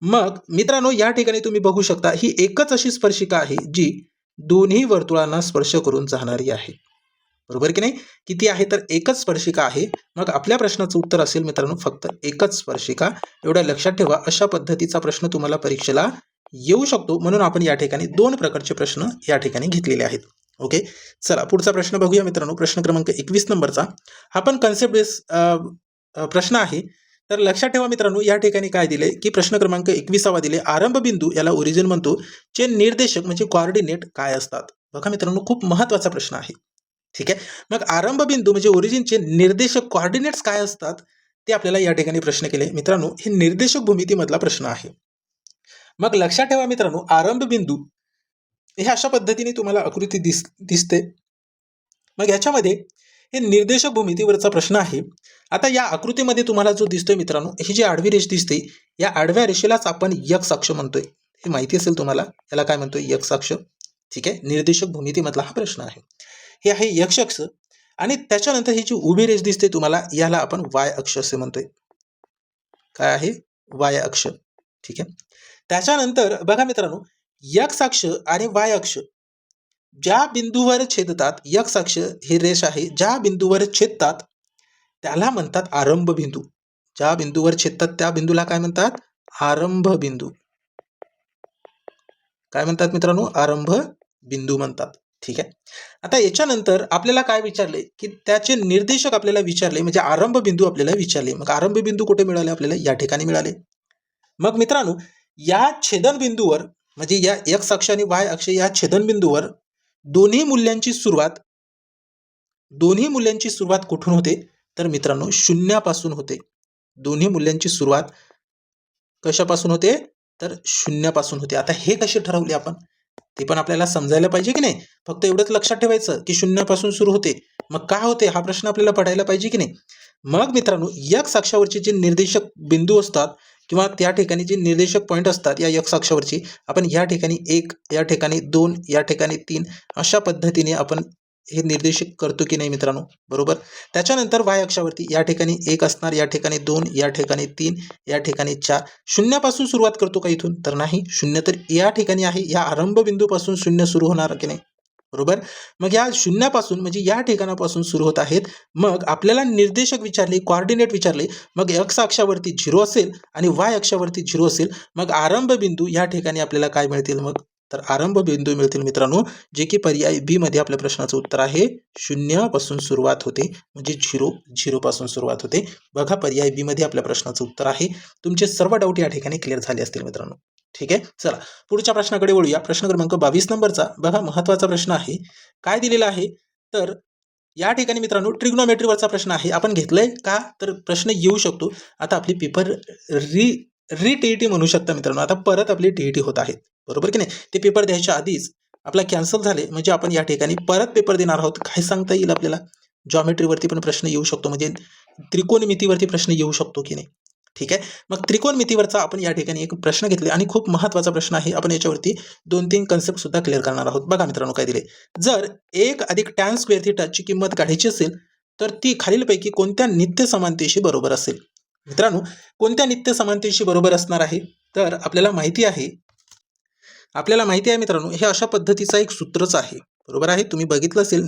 मग मित्रांनो या ठिकाणी तुम्ही बघू शकता ही एकच अशी स्पर्शिका आहे जी दोन्ही वर्तुळांना स्पर्श करून जाणारी आहे. बरोबर की नाही? किती आहे? तर एकच स्पर्शिका आहे. मग आपल्या प्रश्नाचं उत्तर असेल मित्रांनो फक्त एकच स्पर्शिका. एवढं लक्षात ठेवा. अशा पद्धतीचा प्रश्न तुम्हाला परीक्षेला येऊ शकतो. म्हणून आपण या ठिकाणी 2 प्रकारचे प्रश्न या ठिकाणी घेतलेले आहेत. ओके, चला पुढचा प्रश्न बघूया मित्रांनो. प्रश्न क्रमांक 21 नंबरचा हा पण कन्सेप्ट बेस प्रश्न आहे. तर लक्षात ठेवा मित्रांनो या ठिकाणी काय दिले की प्रश्न क्रमांक 21 दिले, आरंभ बिंदू याला ओरिजिन म्हणतो चे निर्देशक म्हणजे कोऑर्डिनेट काय असतात? बघा मित्रांनो खूप महत्त्वाचा प्रश्न आहे. ठीक आहे. मग आरंभ बिंदू म्हणजे ओरिजिनचे निर्देशक कोऑर्डिनेट्स काय असतात ते आपल्याला या ठिकाणी प्रश्न केले. मित्रांनो हे निर्देशक भूमितीमधला प्रश्न आहे. मग लक्षात ठेवा मित्रांनो आरंभ बिंदू हे अशा पद्धतीने तुम्हाला आकृती दिसते. मग याच्यामध्ये हे निर्देशक भूमितीवरचा प्रश्न आहे. आता या आकृतीमध्ये तुम्हाला जो दिसतोय मित्रांनो ही जी आडवी रेष दिसते या आडव्या रेषेलाच आपण एक्स अक्ष म्हणतोय. हे माहिती असेल तुम्हाला. याला काय म्हणतोय? एक्स अक्ष. ठीक आहे. निर्देशक भूमितीमधला हा प्रश्न आहे. हे आहे एक्स अक्ष आणि त्याच्यानंतर ही जी उभी रेष दिसते तुम्हाला याला आपण वाय अक्ष असे म्हणतोय. काय आहे? वाय अक्ष. ठीक आहे. त्याच्यानंतर बघा मित्रांनो एक्स अक्ष आणि वाय अक्ष ज्या बिंदूवर छेदतात, एक्स अक्ष ही रेष आहे ज्या बिंदूवर छेदतात त्याला म्हणतात आरंभ बिंदू. ज्या बिंदूवर छेदतात त्या बिंदूला काय म्हणतात? आरंभ बिंदू. काय म्हणतात मित्रांनो? आरंभ बिंदू म्हणतात. ठीक आहे. आता याच्यानंतर आपल्याला काय विचारले की त्याचे निर्देशक आपल्याला विचारले म्हणजे आरंभ बिंदू आपल्याला विचारले. मग आरंभ बिंदू कुठे मिळाले? आपल्याला या ठिकाणी मिळाले. मग मित्रांनो या छेदन बिंदूवर म्हणजे या एक्स अक्ष आणि वाय अक्ष या छेदन बिंदूवर दोन्ही मूल्यांची सुरुवात कुठून होते? तर मित्रांनो शून्यापासून होते. दोन्ही मूल्यांची सुरुवात कशापासून होते? तर शून्यापासून होते. आता हे कसे ठरवले आपण? ते पण आपल्याला समजायला पाहिजे की नाही? फक्त एवढंच लक्षात ठेवायचं की शून्यापासून सुरू होते. मग काय होते हा प्रश्न आपल्याला पडायला पाहिजे की नाही? मग मित्रांनो एक्स अक्षावरचे जे निर्देशक बिंदू असतात किंवा त्या ठिकाणी जे निर्देशक पॉईंट असतात या एक्स अक्षावरची आपण या ठिकाणी 1, या ठिकाणी 2, या ठिकाणी 3 अशा पद्धतीने आपण हे निर्देशित करतो की नाही मित्रांनो? बरोबर. त्याच्यानंतर वाय अक्षावरती या ठिकाणी 1 असणार, या ठिकाणी 2, या ठिकाणी 3, या ठिकाणी 4. शून्यापासून सुरुवात करतो का इथून? तर नाही. शून्य तर या ठिकाणी आहे. या आरंभ बिंदूपासून शून्य सुरू होणार की नाही? बरोबर. मग या शून्यापासून म्हणजे या ठिकाणापासून सुरू होत आहेत. मग आपल्याला निर्देशक विचारले, कोऑर्डिनेट विचारले. मग एक्स अक्षावरती 0 असेल आणि वाय अक्षावरती 0 असेल. मग आरंभ बिंदू या ठिकाणी आपल्याला काय मिळतील? मग तर आरंभ बिंदू मिळतील मित्रांनो जे की पर्याय बी मध्ये आपल्या प्रश्नाचं उत्तर आहे. 0 पासून सुरुवात होते म्हणजे 0 पासून सुरुवात होते. बघा पर्याय बी मध्ये आपल्या प्रश्नाचं उत्तर आहे. तुमचे सर्व डाऊट या ठिकाणी क्लिअर झाले असतील मित्रांनो. ठीक आहे. चला पुढच्या प्रश्नाकडे वळूया. प्रश्न क्रमांक 22 नंबरचा बघा महत्त्वाचा प्रश्न आहे. काय दिलेला आहे? तर या ठिकाणी मित्रांनो ट्रिग्नोमेट्रीवरचा प्रश्न आहे. आपण घेतलंय का? तर प्रश्न येऊ शकतो. आता आपली पेपर टीईटी म्हणू शकता मित्रांनो. आता परत आपली टीईटी होत आहे. बरोबर की नाही? ते पेपर द्यायच्या आधीच आपला कॅन्सल झाले म्हणजे आपण या ठिकाणी परत पेपर देणार आहोत. काय सांगता येईल आपल्याला? जॉमेट्रीवरती पण प्रश्न येऊ शकतो म्हणजे त्रिकोणमितीवरती प्रश्न येऊ शकतो की नाही? ठीक आहे. मग त्रिकोणमितीवरचा आपण या ठिकाणी एक प्रश्न घेतले आणि खूप महत्त्वाचा प्रश्न आहे. आपण याच्यावरती 2-3 कन्सेप्ट सुद्धा क्लिअर करणार आहोत. बघा मित्रांनो काय दिले. जर 1 + tan स्क्वेअर थिटाची किंमत काढायची असेल तर ती खालीलपैकी कोणत्या नित्य समानतेशी बरोबर असेल? मित्रांनो कोणत्या नित्य समानतेशी बरोबर असणार आहे? तर आपल्याला माहिती आहे मित्रांनो हे अशा पद्धतीचा एक सूत्रच आहे. बरोबर आहे. तुम्ही बघितलं असेल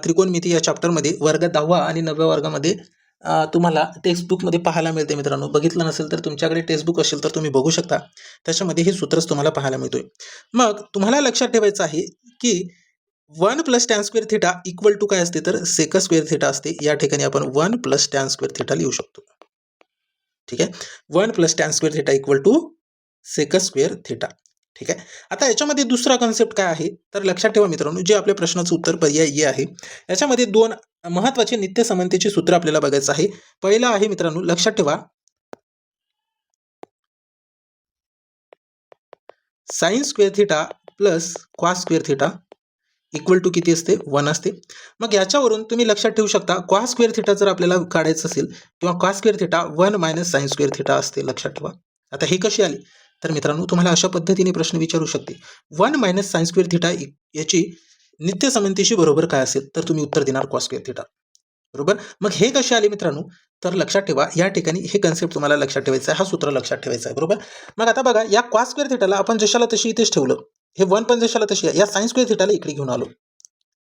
त्रिकोणमिती या चॅप्टरमध्ये वर्ग 10वा आणि 9व्या वर्गामध्ये तुम्हाला टेक्स्टबुकमध्ये पाहायला मिळते मित्रांनो. बघितलं नसेल तर तुमच्याकडे टेक्स्टबुक असेल तर तुम्ही बघू शकता. त्याच्यामध्ये हे सूत्रच तुम्हाला पाहायला मिळतोय. मग तुम्हाला लक्षात ठेवायचं आहे की 1 plus tan square theta equal to काय असते तर सेक स्क्वेअर थिटा असते. या ठिकाणी आपण 1 प्लस टॅन स्क्वेअर थिटा लिहू शकतो. ठीक आहे. 1 plus tan square theta equal to sec square theta. ठीक आहे. आता याच्यामध्ये दुसरा कन्सेप्ट काय आहे तर लक्षात ठेवा मित्रांनो, जे आपल्या प्रश्नाचं उत्तर पर्याय ए आहे. याच्यामध्ये दोन महत्त्वाचे नित्य समानतेचे सूत्र आपल्याला बघायचं आहे. पहिलं आहे मित्रांनो, लक्षात ठेवा sine square theta plus cos square theta equal to किती असते 1 असते. मग याच्यावरून तुम्ही लक्षात ठेवू शकता कॉस स्क्वेअर थिटा जर आपल्याला काढायचं असेल किंवा cos square theta 1 minus sign square theta असते. लक्षात ठेवा. आता हे कशी आली तर मित्रांनो, तुम्हाला अशा पद्धतीने प्रश्न विचारू शकते 1 मायनस साइन स्क्वेअर थिटा याची नित्य समानतेशी बरोबर काय असेल तर तुम्ही उत्तर देणार कॉस स्क्वेअर थिटा. बरोबर. मग हे कसे आले मित्रांनो तर लक्षात ठेवा, या ठिकाणी हे कन्सेप्ट तुम्हाला लक्षात ठेवायचं आहे. हा सूत्र लक्षात ठेवायचा आहे. बरोबर. मग आता बघा, या कॉस स्क्वेअर थिटाला आपण जशाला तशी इथेच ठेवलं. हे 1 पण जशाला तशी आहे. या साइन स्क्वेअर थिटाला इकडे घेऊन आलो.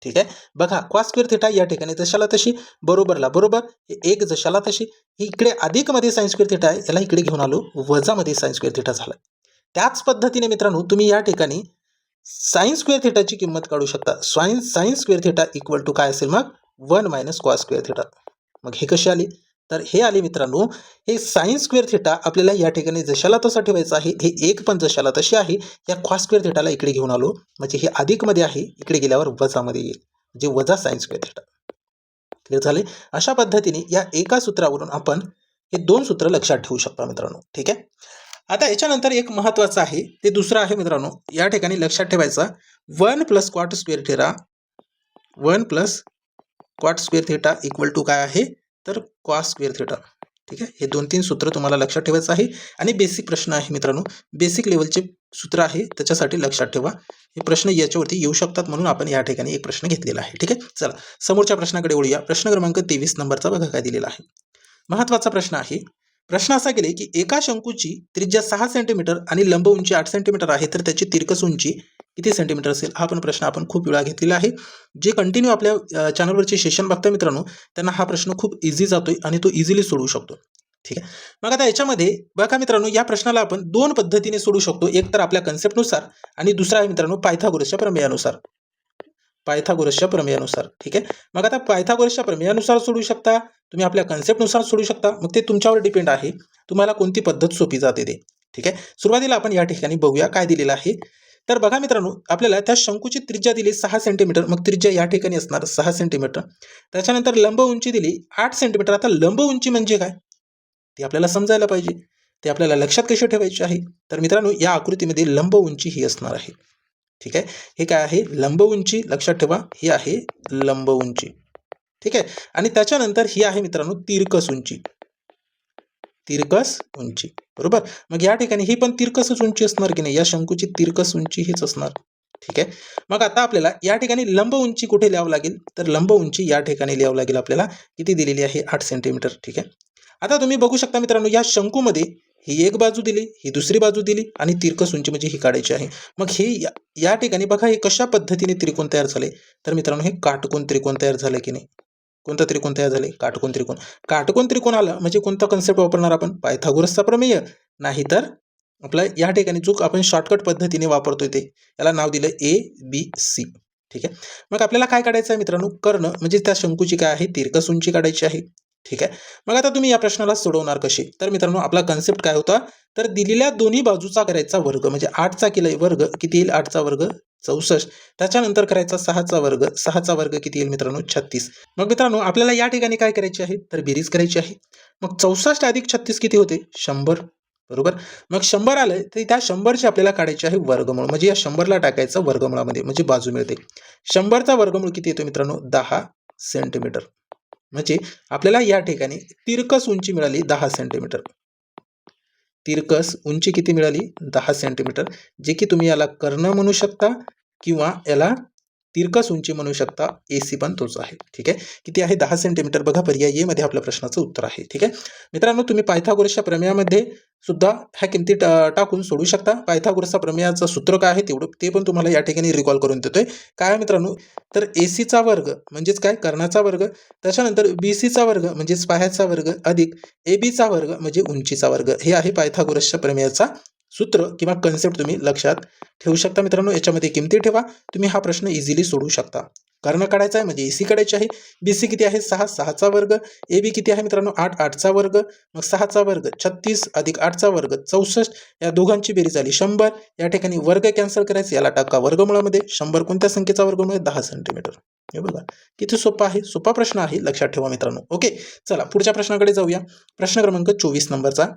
ठीक आहे. बघा, कॉस स्क्वेअर थिटा या ठिकाणी जशाला तशी बरोबरला बरोबर, हे एक जशाला तशी, ही इकडे अधिक मध्ये साइन स्क्वेअर थिटा आहे, याला इकडे घेऊन आलो, वजा मध्ये साइन स्क्वेअर थिटा झाला. त्याच पद्धतीने मित्रांनो तुम्ही या ठिकाणी साइन स्क्वेअर थिटाची किंमत काढू शकता. Sine square theta equal to काय असेल मग 1 मायनस कॉस स्क्वेअर थिटा. मग हे कशी आली तर हे आली मित्रांनो, हे साइन स्क्वेअर थिटा आपल्याला या ठिकाणी जशाला तसा ठेवायचं आहे. हे एक पण जशाला तशी आहे. या कॉस स्क्वेअर थिटाला इकडे घेऊन आलो, म्हणजे हे अधिक मध्ये आहे, इकडे गेल्यावर वजामध्ये येईल, म्हणजे वजा साइन स्क्वेअर थिटा. क्लिअर झाले. अशा पद्धतीने या एका सूत्रावरून आपण हे दोन सूत्र लक्षात ठेवू शकता मित्रांनो. ठीक आहे. आता याच्यानंतर एक महत्त्वाचं आहे, ते दुसरं आहे मित्रांनो, या ठिकाणी लक्षात ठेवायचा 1 plus cot square theta 1 plus cot square theta equal to काय आहे तर कॉस स्क्वेअर थिटा. ठीक आहे. हे 2-3 सूत्र तुम्हाला लक्षात ठेवायचं आहे आणि बेसिक प्रश्न आहे मित्रांनो, बेसिक लेवलचे सूत्र आहे, त्याच्यासाठी लक्षात ठेवा. हे प्रश्न याच्यावरती येऊ शकतात म्हणून आपण या ठिकाणी एक प्रश्न घेतलेला आहे. ठीक आहे. चला समोरच्या प्रश्नाकडे वळूया. प्रश्न क्रमांक 23 नंबरचा बघा काय दिलेला आहे. महत्त्वाचा प्रश्न आहे. प्रश्न असा गेले की एका शंकूची त्रिज्या 6 सेंटीमीटर आणि लंब उंची 8 सेंटीमीटर आहे, तर त्याची तिरकस उंची किती सेंटीमीटर असेल. हा पण प्रश्न आपण खूप वेळा घेतलेला आहे. जे कंटिन्यू आपल्या चॅनलवरचे सेशन बघता मित्रांनो, त्यांना हा प्रश्न खूप इझी जातोय आणि तो इझिली सोडवू शकतो. ठीक आहे. मग आता याच्यामध्ये बघा मित्रांनो, या प्रश्नाला आपण दोन पद्धतीने सोडवू शकतो. एक तर आपल्या कन्सेप्टनुसार आणि दुसरा आहे मित्रांनो पायथागोरसच्या प्रमेयानुसार. पायथागोरसच्या प्रमेयानुसार. ठीक आहे. मग आता पायथागोरसच्या प्रमेयानुसार सोडू शकता, तुम्ही आपल्या कन्सेप्टनुसार सोडू शकता. मग ते तुमच्यावर डिपेंड आहे, तुम्हाला कोणती पद्धत सोपी जाते ते. ठीक आहे. सुरुवातीला आपण या ठिकाणी बघूया काय दिलेलं आहे. तर बघा मित्रांनो, आपल्याला त्या शंकूची त्रिज्या दिली 6 सेंटीमीटर. मग त्रिज्या या ठिकाणी असणार 6 सेंटीमीटर. त्याच्यानंतर लंब उंची दिली 8 सेंटीमीटर. आता लंब उंची म्हणजे काय ते आपल्याला समजायला पाहिजे. ते आपल्याला लक्षात कशी ठेवायची आहे तर मित्रांनो, या आकृतीमध्ये लंब उंची ही असणार आहे. ठीक आहे. हे काय आहे लंब उंची, लक्षात ठेवा ही आहे लंब उंची. ठीक आहे. आणि त्याच्यानंतर ही आहे मित्रांनो तिरकस उंची. तिरकस उंची. बरोबर. मग या ठिकाणी ही पण तिरकसच उंची असणार की नाही, या शंकूची तिरकस उंची हीच असणार. ठीक आहे. मग आता आपल्याला या ठिकाणी लंब उंची कुठे लिहावं लागेल तर लंब उंची या ठिकाणी लिहावं लागेल आपल्याला. किती दिलेली आहे 8 सेंटीमीटर. ठीक आहे. आता तुम्ही बघू शकता मित्रांनो, या शंकूमध्ये ही एक बाजू दिली, ही दुसरी बाजू दिली आणि तिरकस उंची म्हणजे ही काढायची आहे. मग हे या ठिकाणी बघा हे कशा पद्धतीने त्रिकोण तयार झाले तर मित्रांनो, हे काटकोन त्रिकोण तयार झाले की नाही. कोणता त्रिकोण तयार झाले काटकोन त्रिकोण. काटकोन त्रिकोण आला म्हणजे कोणता कन्सेप्ट वापरणार आपण पायथागोरसचा प्रमेय, नाहीतर आपला या ठिकाणी जो आपण शॉर्टकट पद्धतीने वापरतोय ते, याला नाव दिलं ABC. ठीक आहे. मग आपल्याला काय काढायचं आहे मित्रांनो कर्ण, म्हणजे त्या शंकूची काय आहे तिरकस उंची काढायची आहे. ठीक आहे. मग आता तुम्ही या प्रश्नाला सोडवणार कसे तर मित्रांनो, आपला कन्सेप्ट काय होता तर दिलेल्या दोन्ही बाजूचा करायचा वर्ग, म्हणजे 8चा केलाय वर्ग किती येईल 8चा वर्ग 64. त्याच्यानंतर करायचा 6चा वर्ग, 6चा वर्ग किती येईल मित्रांनो 36. मग मित्रांनो, आपल्याला या ठिकाणी काय करायचे आहे तर बेरीज करायची आहे. मग 64 अधिक 36 किती होते 100. बरोबर. मग 100 आलं तर त्या 100चे आपल्याला काढायचे आहे वर्गमूळ, म्हणजे या 100ला टाकायचं वर्गमुळामध्ये, म्हणजे बाजू मिळते. 100चा वर्गमूळ किती येतो मित्रांनो 10 सेंटीमीटर. म्हणजे आपल्याला या ठिकाणी तिरकस उंची मिळाली 10 सेंटीमीटर. तिरकस उंची किती मिळाली 10 सेंटीमीटर, जे की तुम्ही याला कर्ण म्हणू शकता किंवा याला तिरकस उंची म्हणू शकता, AC पण तोच आहे. ठीक आहे. किती आहे? 10 सेंटीमीटर. बघा पर्याय ए मध्ये आपल्या प्रश्नाचं उत्तर आहे. ठीक आहे. मित्रांनो, तुम्ही पायथागोरसच्या प्रमेयामध्ये सुद्धा ह्या किमती टाकून सोडू शकता. पायथागोरसचा प्रमेयाचं सूत्र काय आहे तेवढं ते पण तुम्हाला या ठिकाणी रिकॉल करून देतोय. काय आहे मित्रांनो, तर ACचा वर्ग म्हणजेच काय? कर्णाचा वर्ग, त्याच्यानंतर BCचा वर्ग म्हणजेच पायाचा वर्ग अधिक ABचा वर्ग म्हणजे उंचीचा वर्ग. हे आहे पायथागोरसच्या प्रमेयाचा सूत्र किंवा कन्सेप्ट तुम्ही लक्षात ठेवू शकता. मित्रांनो, याच्यामध्ये किमती ठेवा, तुम्ही हा प्रश्न इझिली सोडवू शकता. कर्ण काढायचा आहे म्हणजे AC काढायची आहे. BC किती आहे? 6, 6चा वर्ग. AB किती आहे मित्रांनो? 8, 8चा वर्ग. मग 6चा वर्ग 36 अधिक 8चा वर्ग 64. या दोघांची बेरीज झाली 100. या ठिकाणी वर्ग कॅन्सल करायचं, याला टाका वर्गमुळामध्ये. 100 कोणत्या संख्येचा वर्गमूळ आहे? 10 सेंटीमीटर. हे बघा किती सोपा आहे. सोपा प्रश्न आहे, लक्षात ठेवा मित्रांनो. ओके, चला पुढच्या प्रश्नाकडे जाऊया. प्रश्न क्रमांक 24 नंबरचा.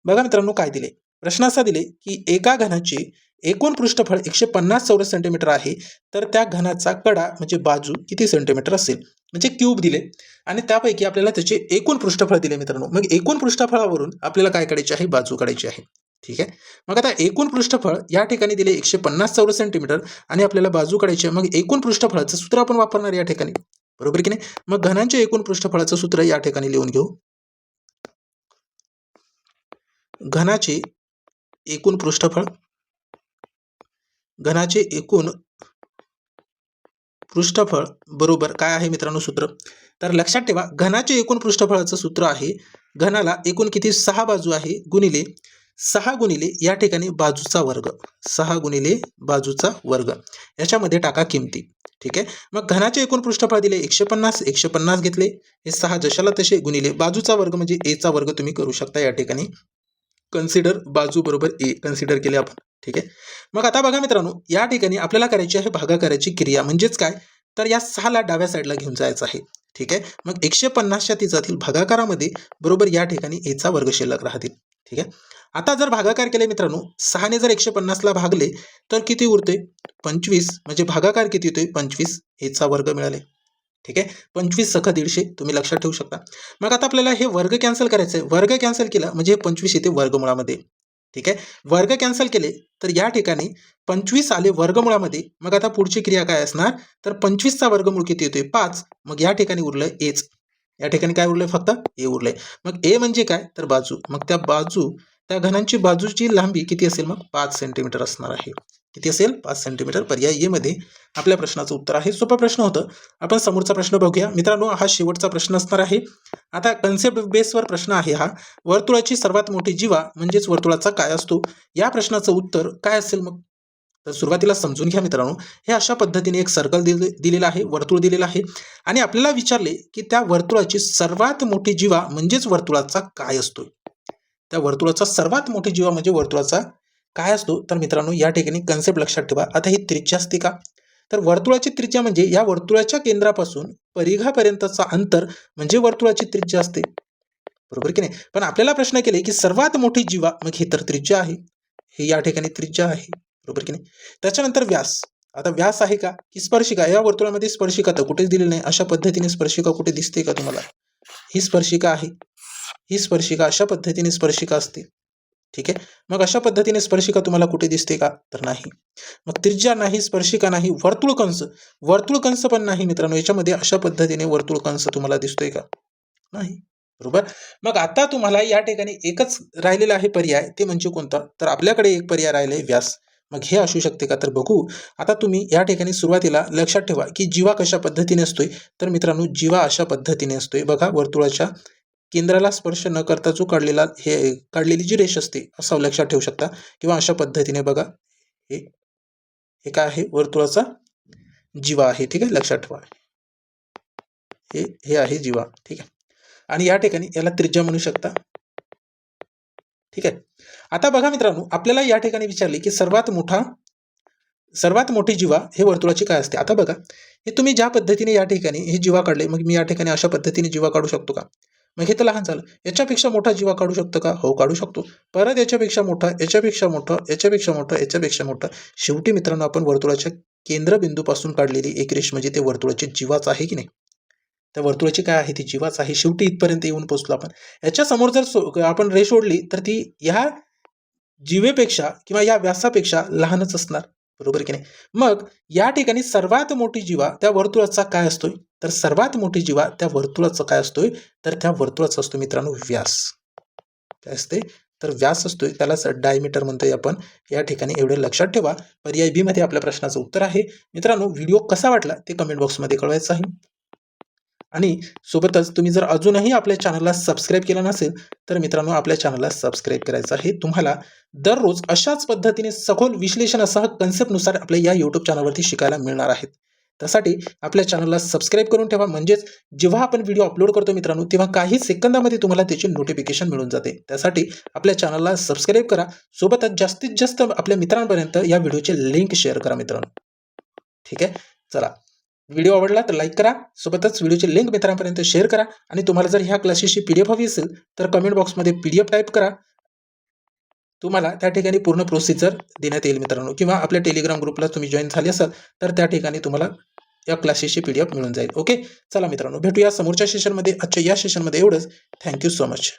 बघा मित्रांनो काय दिले. प्रश्न असा दिले की एका घनाचे एकूण पृष्ठफळ 150 चौरस सेंटीमीटर आहे, तर त्या घनाचा कडा म्हणजे बाजू किती सेंटीमीटर असेल? म्हणजे क्यूब दिले आणि त्यापैकी आपल्याला त्याचे एकूण पृष्ठफळ दिले मित्रांनो. मग एकूण पृष्ठफळावरून आपल्याला काय काढायचे आहे? बाजू काढायची आहे. ठीक आहे. मग आता एकूण पृष्ठफळ या ठिकाणी दिले 150 चौरस सेंटीमीटर आणि आपल्याला बाजू काढायची आहे. मग एकूण पृष्ठफळाचं सूत्र आपण वापरणार या ठिकाणी, बरोबर की नाही? मग घनांचे एकूण पृष्ठफळाचं सूत्र या ठिकाणी लिहून घेऊ. घनाचे एकूण पृष्ठफळ, घनाचे एकूण पृष्ठफळ बरोबर काय आहे मित्रांनो सूत्र? तर लक्षात ठेवा, घनाचे एकूण पृष्ठफळाचं सूत्र आहे, घनाला एकूण किती? 6 बाजू आहे गुणिले 6 गुणिले या ठिकाणी बाजूचा वर्ग, 6 गुणिले बाजूचा वर्ग, याच्यामध्ये टाका किमती. ठीक आहे. मग घनाचे एकूण पृष्ठफळ दिले 150, 150 घेतले, हे 6 जशाला तसे गुणिले बाजूचा वर्ग म्हणजे A चा वर्ग तुम्ही करू शकता या ठिकाणी. कन्सिडर बाजू बरोबर A कन्सिडर केले आपण. ठीक आहे. मग आता बघा मित्रांनो, या ठिकाणी आपल्याला करायची आहे भागाकाराची क्रिया. म्हणजेच काय? तर या 6ला डाव्या साईडला घेऊन जायचं आहे. ठीक आहे. मग 150च्या तिजातील भागाकारामध्ये बरोबर या ठिकाणी A चा वर्ग शिल्लक राहतील. ठीक आहे. आता जर भागाकार केले मित्रांनो, 6ने जर 150ला भागले तर किती उरते? 25. म्हणजे भागाकार किती होते? 25. A चा वर्ग मिळाले. ठीक आहे. 25 सख 150 तुम्ही लक्षात ठेवू शकता. मग आता आपल्याला हे वर्ग कॅन्सल करायचं आहे. वर्ग कॅन्सल केलं म्हणजे 25 येते वर्गमुळामध्ये. ठीक आहे. वर्ग कॅन्सल केले तर या ठिकाणी 25 आले वर्गमुळामध्ये. मग आता पुढची क्रिया काय असणार? तर 25चा वर्गमूळ किती होते? 5. मग या ठिकाणी उरलंय Aच. या ठिकाणी काय उरलंय? फक्त A उरलंय. मग A म्हणजे काय? तर बाजू. मग त्या घनांची बाजूची लांबी किती असेल? मग 5 सेंटीमीटर असणार आहे. किती असेल? 5 सेंटीमीटर. पर्याय ए मध्ये आपल्या प्रश्नाचं उत्तर आहे. सोपा प्रश्न होतं. आपण समोरचा प्रश्न बघूया मित्रांनो. हा शेवटचा प्रश्न असणार आहे. आता कन्सेप्ट बेसवर प्रश्न आहे हा. वर्तुळाची सर्वात मोठी जीवा म्हणजेच वर्तुळाचा काय असतो? या प्रश्नाचं उत्तर काय असेल मग? तर सुरुवातीला समजून घ्या मित्रांनो. हे अशा पद्धतीने एक सर्कल दिलेलं आहे, वर्तुळ दिलेलं आहे आणि आपल्याला विचारले की त्या वर्तुळाची सर्वात मोठी जीवा म्हणजेच वर्तुळाचा काय असतो? त्या वर्तुळाचा सर्वात मोठी जीवा म्हणजे वर्तुळाचा काय असतो? तर मित्रांनो, या ठिकाणी कन्सेप्ट लक्षात ठेवा. आता ही त्रिज्या असते का? तर वर्तुळाची त्रिज्या म्हणजे या वर्तुळाच्या केंद्रापासून परिघापर्यंतचा अंतर म्हणजे वर्तुळाची त्रिज्या असते, बरोबर की नाही? पण आपल्याला प्रश्न केले की सर्वात मोठी जीवा, मग ही तर त्रिज्या आहे, हे या ठिकाणी त्रिज्या आहे, बरोबर की नाही? त्याच्यानंतर व्यास. आता व्यास आहे का की स्पर्शिका? या वर्तुळामध्ये स्पर्शिका तर कुठेच दिलेली नाही. अशा पद्धतीने स्पर्शिका कुठे दिसते का तुम्हाला? ही स्पर्शिका आहे, ही स्पर्शिका अशा पद्धतीने स्पर्शिका असते. ठीक आहे. मग अशा पद्धतीने स्पर्शिका तुम्हाला कुठे दिसते का? तर नाही. मग त्रिज्या नाही, स्पर्शिका नाही, वर्तुळकंस, वर्तुळकंस पण नाही मित्रांनो. याच्यामध्ये अशा पद्धतीने वर्तुळकंस तुम्हाला दिसतोय का? नाही, बरोबर. मग आता तुम्हाला या ठिकाणी एकच राहिलेला आहे पर्याय, ते म्हणजे कोणता? तर आपल्याकडे एक पर्याय राहिलाय व्यास. मग हे असू शकते का? तर बघू. आता तुम्ही या ठिकाणी सुरुवातीला लक्षात ठेवा की जीवा कशा पद्धतीने असतोय. तर मित्रांनो, जीवा अशा पद्धतीने असतोय बघा. वर्तुळाच्या केंद्राला स्पर्श न करता जो काढलेली जी रेष असते असं लक्षात ठेवू शकता. किंवा अशा पद्धतीने बघा, हे काय आहे? वर्तुळाचा जीवा आहे. ठीक आहे, लक्षात ठेवा. हे आहे जीवा. ठीक आहे. आणि या ठिकाणी याला त्रिज्या म्हणू शकता. ठीक आहे. आता बघा मित्रांनो, आपल्याला या ठिकाणी विचारले की सर्वात मोठी जीवा हे वर्तुळाची काय असते? आता बघा, हे तुम्ही ज्या पद्धतीने या ठिकाणी हे जीवा काढले, मग मी या ठिकाणी अशा पद्धतीने जीवा काढू शकतो का? मग हे तर लहान झालं. याच्यापेक्षा मोठा जीवा काढू शकतो का? हो, काढू शकतो. परत याच्यापेक्षा मोठा, याच्यापेक्षा मोठं, याच्यापेक्षा मोठं, याच्यापेक्षा मोठं. शेवटी मित्रांनो, आपण वर्तुळाच्या केंद्रबिंदूपासून काढलेली एक रेष म्हणजे ते वर्तुळाची जीवाच आहे की नाही? त्या वर्तुळाची काय आहे? ती जीवाच आहे. शेवटी इथपर्यंत येऊन पोहोचलो आपण. याच्या समोर जर आपण रेष ओढली तर ती या जीवेपेक्षा किंवा या व्यासापेक्षा लहानच असणार. बरोबर की नाही? मग या ठिकाणी सर्वात मोठी जीवा त्या वर्तुळाचा काय असतोय? तर सर्वात मोठी जीवा त्या वर्तुळाचा काय असतोय? तर त्या वर्तुळाचा असतो मित्रांनो व्यास. काय असते? तर व्यास असतोय, त्यालाच डायमीटर म्हणतोय आपण. या ठिकाणी एवढे लक्षात ठेवा. पर्याय बी मध्ये आपल्या प्रश्नाचं उत्तर आहे. मित्रांनो, व्हिडिओ कसा वाटला ते कमेंट बॉक्समध्ये कळवायचं आहे. आणि सोबतच तुम्ही जर अजूनही आपल्या चॅनलला सबस्क्राईब केलं नसेल, तर मित्रांनो आपल्या चॅनलला सबस्क्राईब करायचं आहे. तुम्हाला दररोज अशाच पद्धतीने सखोल विश्लेषणासह कन्सेप्टनुसार आपल्या या YouTube चॅनलवरती शिकायला मिळणार आहेत. त्यासाठी आपल्या चॅनलला सबस्क्राईब करून ठेवा, म्हणजेच जेव्हा आपण व्हिडिओ अपलोड करतो मित्रांनो, तेव्हा काही सेकंदामध्ये तुम्हाला त्याची नोटिफिकेशन मिळून जाते. त्यासाठी आपल्या चॅनलला सबस्क्राईब करा. सोबतच जास्तीत जास्त आपल्या मित्रांपर्यंत या व्हिडिओची लिंक शेअर करा मित्रांनो. ठीक आहे? चला. व्हिडिओ आवडला तर लाईक करा. सोबतच व्हिडिओची लिंक मित्रांपर्यंत शेअर करा आणि तुम्हाला जर ह्या क्लासेसची PDF हवी असेल तर कमेंट बॉक्समध्ये PDF टाईप करा. तुम्हाला त्या ठिकाणी पूर्ण प्रोसिजर देण्यात येईल मित्रांनो, किंवा आपल्या टेलिग्राम ग्रुपला तुम्ही जॉईन झाले असाल तर त्या ठिकाणी तुम्हाला या क्लासेसची PDF मिळून जाईल. ओके. चला मित्रांनो, भेटूया समोरच्या सेशनमध्ये. आजच्या या सेशनमध्ये एवढंच. Thank you so much.